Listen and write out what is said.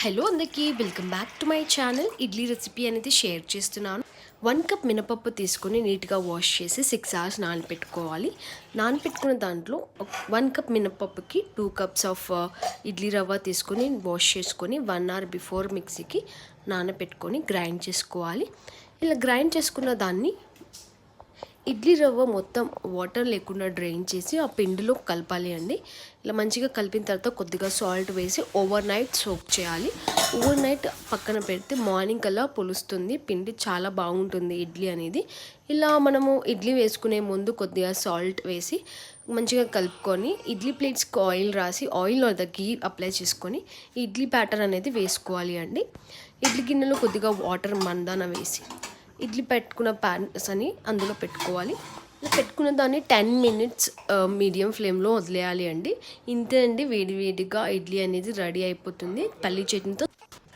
Hello అందరికీ welcome back to my channel. Idli recipe అనేది share చేస్తున్నాను. 1 కప్ మినపప్పు తీసుకొని నీట్గా వాష్ చేసి 6 hours నానబెట్టుకోవాలి. నానబెట్టుకున్న దాంట్లో 1 కప్ మినపప్పుకి 2 cups ఆఫ్ ఇడ్లీ రవ్వ తీసుకొని వాష్ చేసుకొని 1 hour బిఫోర్ మిక్సీకి నానబెట్టుకొని గ్రైండ్ చేసుకోవాలి. ఇలా గ్రైండ్ చేసుకున్న దాన్ని ఇడ్లీ రవ్వ మొత్తం వాటర్ లేకుండా డ్రైన్ చేసి ఆ పిండిలో కలపాలి అండి. ఇలా మంచిగా కలిపిన తర్వాత కొద్దిగా సాల్ట్ వేసి ఓవర్ నైట్ సోక్ చేయాలి. ఓవర్ నైట్ పక్కన పెడితే మార్నింగ్ కల్లా పులుస్తుంది. పిండి చాలా బాగుంటుంది ఇడ్లీ అనేది. ఇలా మనము ఇడ్లీ వేసుకునే ముందు కొద్దిగా సాల్ట్ వేసి మంచిగా కలుపుకొని ఇడ్లీ ప్లేట్స్కి ఆయిల్ రాసి ఆయిల్ లేదా గీ అప్లై చేసుకొని ఇడ్లీ బ్యాటర్ అనేది వేసుకోవాలి అండి. ఇడ్లీ గిన్నెలో కొద్దిగా వాటర్ మందాన వేసి ఇడ్లీ పెట్టుకున్న ప్యాన్స్ అని అందులో పెట్టుకోవాలి. పెట్టుకున్న దాన్ని 10 minutes మీడియం ఫ్లేమ్లో వదిలేయాలి అండి. ఇంతే అండి, వేడివేడిగా ఇడ్లీ అనేది రెడీ అయిపోతుంది. పల్లి చట్నీతో